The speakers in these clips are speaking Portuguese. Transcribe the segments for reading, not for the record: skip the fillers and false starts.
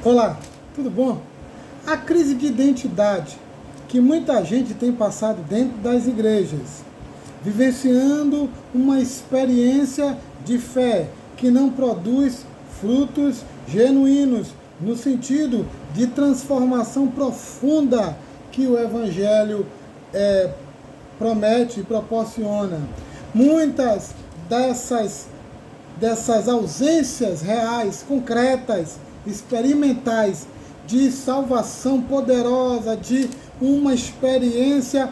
Olá, tudo bom? A crise de identidade que muita gente tem passado dentro das igrejas, vivenciando uma experiência de fé que não produz frutos genuínos, no sentido de transformação profunda que o Evangelho promete e proporciona. Muitas dessas ausências reais, concretas, experimentais, de salvação poderosa, de uma experiência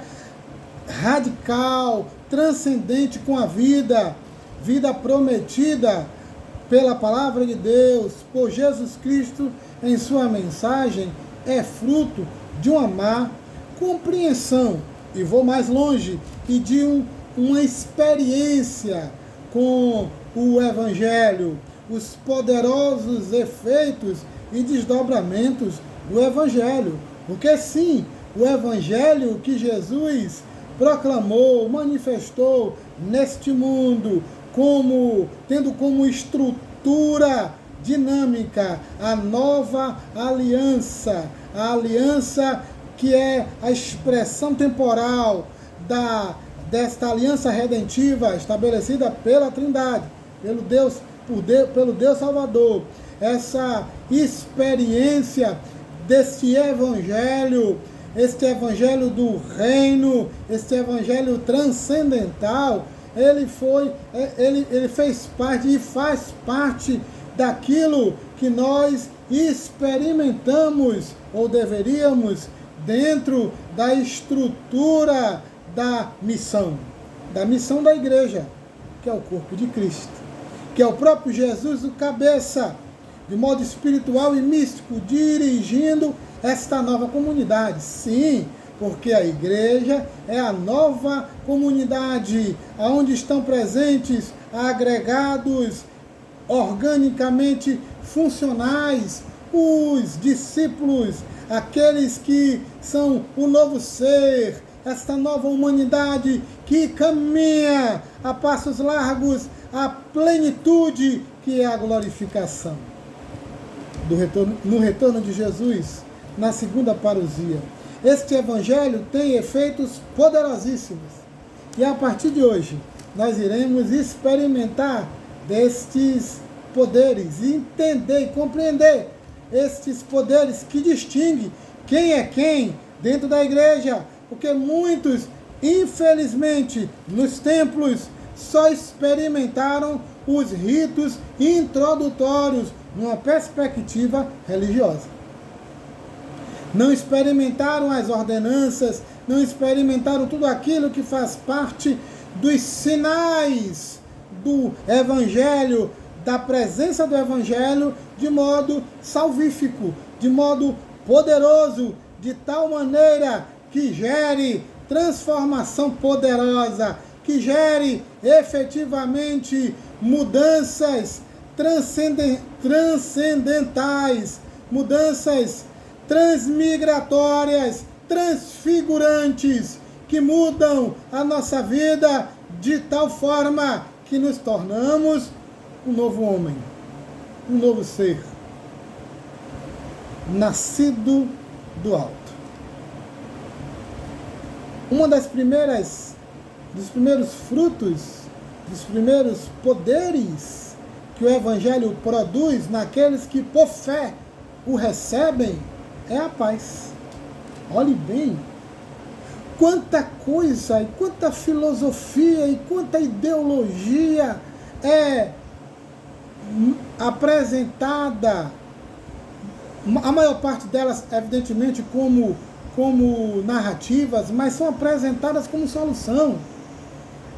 radical, transcendente com a vida prometida pela palavra de Deus, por Jesus Cristo em sua mensagem, é fruto de uma má compreensão, e vou mais longe, e de uma experiência com o Evangelho, os poderosos efeitos e desdobramentos do Evangelho. Porque sim, o Evangelho que Jesus proclamou, manifestou neste mundo, tendo como estrutura dinâmica a nova aliança, a aliança que é a expressão temporal desta aliança redentiva estabelecida pela Trindade, pelo Deus Salvador. Essa experiência deste Evangelho, este Evangelho do Reino, este Evangelho transcendental, ele fez parte e faz parte daquilo que nós experimentamos, ou deveríamos, dentro da estrutura da missão da igreja, que é o corpo de Cristo, que é o próprio Jesus, o cabeça, de modo espiritual e místico, dirigindo esta nova comunidade. Sim, porque a igreja é a nova comunidade, onde estão presentes, agregados, organicamente funcionais, os discípulos, aqueles que são o novo ser, esta nova humanidade que caminha a passos largos à plenitude, que é a glorificação no retorno de Jesus, na segunda parousia. Este Evangelho tem efeitos poderosíssimos. E a partir de hoje, nós iremos experimentar destes poderes, e entender e compreender estes poderes que distinguem quem é quem dentro da igreja, porque muitos, infelizmente, nos templos só experimentaram os ritos introdutórios numa perspectiva religiosa. Não experimentaram as ordenanças, não experimentaram tudo aquilo que faz parte dos sinais do Evangelho, da presença do Evangelho, de modo salvífico, de modo poderoso, de tal maneira que gere transformação poderosa, que gere efetivamente mudanças transcendentais, mudanças transmigratórias, transfigurantes, que mudam a nossa vida de tal forma que nos tornamos um novo homem, um novo ser, nascido do alto. Uma dos primeiros frutos, dos primeiros poderes que o Evangelho produz naqueles que por fé o recebem é a paz. Olhe bem, quanta coisa, e quanta filosofia, e quanta ideologia é apresentada, a maior parte delas, evidentemente, como narrativas, mas são apresentadas como solução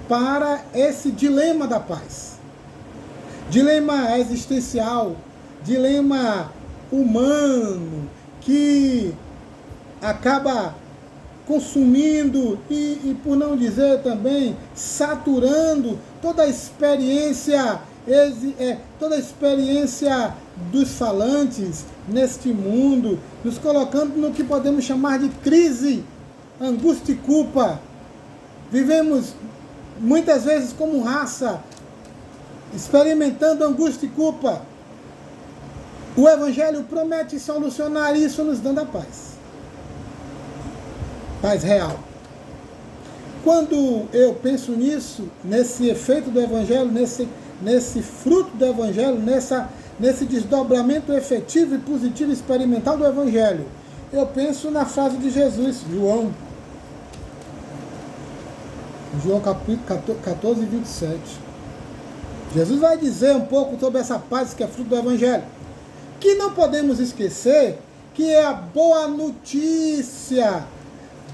para esse dilema da paz. Dilema existencial, dilema humano, que acaba consumindo e, por não dizer também, saturando toda a experiência dos falantes neste mundo, nos colocando no que podemos chamar de crise, angústia e culpa. Vivemos muitas vezes como raça, experimentando angústia e culpa. O Evangelho promete solucionar isso nos dando a paz. Paz real. Quando eu penso nisso, nesse efeito do Evangelho, nesse fruto do Evangelho, nesse desdobramento efetivo e positivo experimental do Evangelho, eu penso na frase de Jesus, João capítulo 14, 27. Jesus vai dizer um pouco sobre essa paz que é fruto do Evangelho. Que não podemos esquecer que é a boa notícia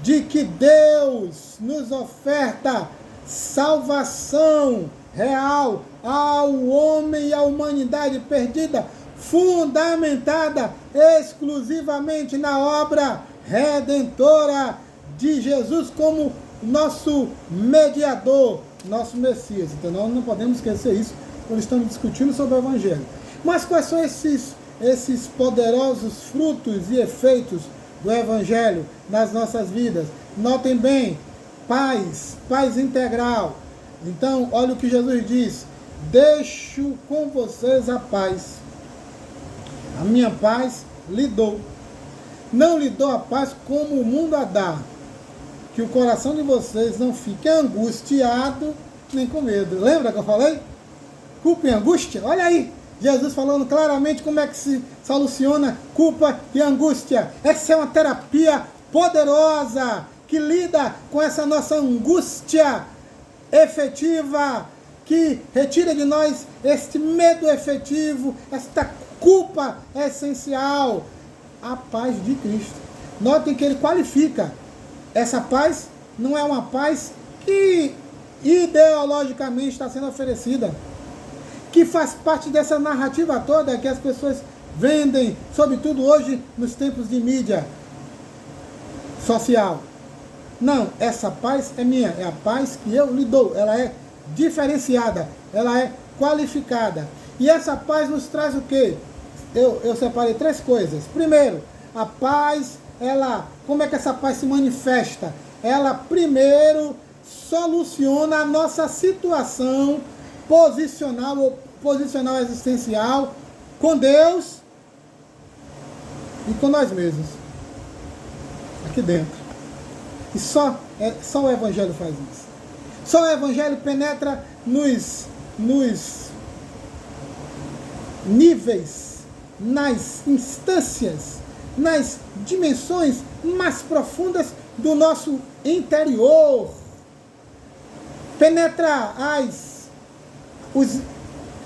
de que Deus nos oferta salvação real ao homem e à humanidade perdida, fundamentada exclusivamente na obra redentora de Jesus como nosso mediador, nosso Messias. Então nós não podemos esquecer isso quando estamos discutindo sobre o Evangelho. Mas quais são esses poderosos frutos e efeitos do Evangelho nas nossas vidas? Notem bem, paz integral. Então, olha o que Jesus diz: deixo com vocês a paz. A minha paz lhe dou. Não lhe dou a paz como o mundo a dá. Que o coração de vocês não fique angustiado nem com medo. Lembra que eu falei? Culpa e angústia? Olha aí, Jesus falando claramente como é que se soluciona culpa e angústia. Essa é uma terapia poderosa que lida com essa nossa angústia efetiva, que retira de nós este medo efetivo, esta culpa essencial, a paz de Cristo. Notem que ele qualifica. Essa paz não é uma paz que ideologicamente está sendo oferecida, que faz parte dessa narrativa toda que as pessoas vendem, sobretudo hoje nos tempos de mídia social. Não, essa paz é minha, é a paz que eu lhe dou, ela é diferenciada, ela é qualificada. E essa paz nos traz o quê? Eu separei 3 coisas. Primeiro, a paz, como é que essa paz se manifesta? Ela primeiro soluciona a nossa situação posicional existencial com Deus e com nós mesmos. Aqui dentro. E só o Evangelho faz isso. Só o Evangelho penetra nos níveis, nas instâncias, nas dimensões mais profundas do nosso interior. Penetra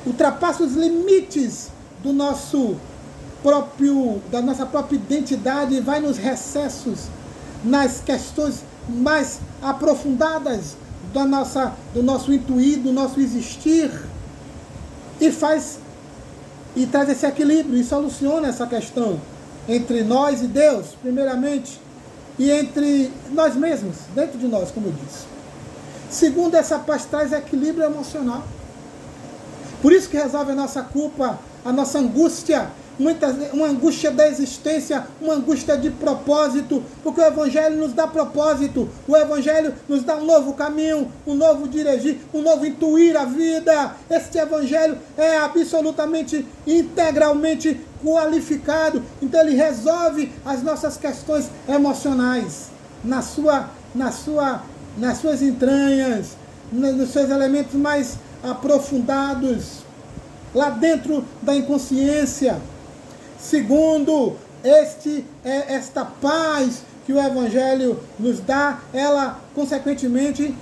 ultrapassa os limites da nossa própria identidade, vai nos recessos, nas questões mais aprofundadas do nosso intuir, do nosso existir, e traz esse equilíbrio e soluciona essa questão entre nós e Deus, primeiramente, e entre nós mesmos, dentro de nós, como eu disse. Segundo, essa paz traz equilíbrio emocional. Por isso que resolve a nossa culpa, a nossa angústia, uma angústia da existência, uma angústia de propósito, porque o Evangelho nos dá propósito, o Evangelho nos dá um novo caminho, um novo dirigir, um novo intuir a vida. Este Evangelho é absolutamente, integralmente qualificado, então ele resolve as nossas questões emocionais, nas suas entranhas, nos seus elementos mais aprofundados, lá dentro da inconsciência. Segundo, esta paz que o Evangelho nos dá, ela, consequentemente,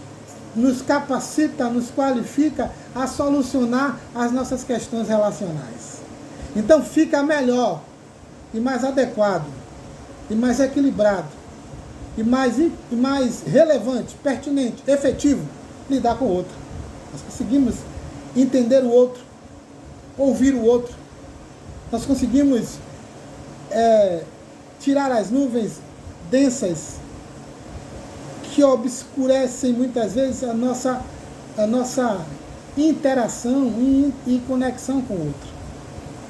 nos capacita, nos qualifica a solucionar as nossas questões relacionais. Então fica melhor, e mais adequado, e mais equilibrado, e mais relevante, pertinente, efetivo, lidar com o outro. Nós conseguimos entender o outro, ouvir o outro. Nós conseguimos tirar as nuvens densas que obscurecem muitas vezes a nossa interação e conexão com o outro.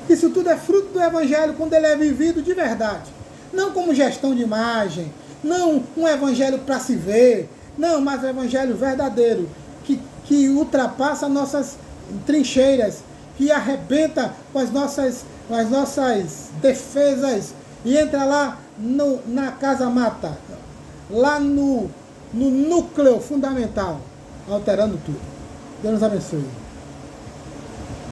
Isso tudo é fruto do Evangelho quando ele é vivido de verdade. Não como gestão de imagem, não um Evangelho para se ver, não, mas um Evangelho verdadeiro, que ultrapassa nossas trincheiras, que arrebenta com as nossas defesas e entra lá na casa mata, lá no núcleo fundamental, alterando tudo. Deus nos abençoe.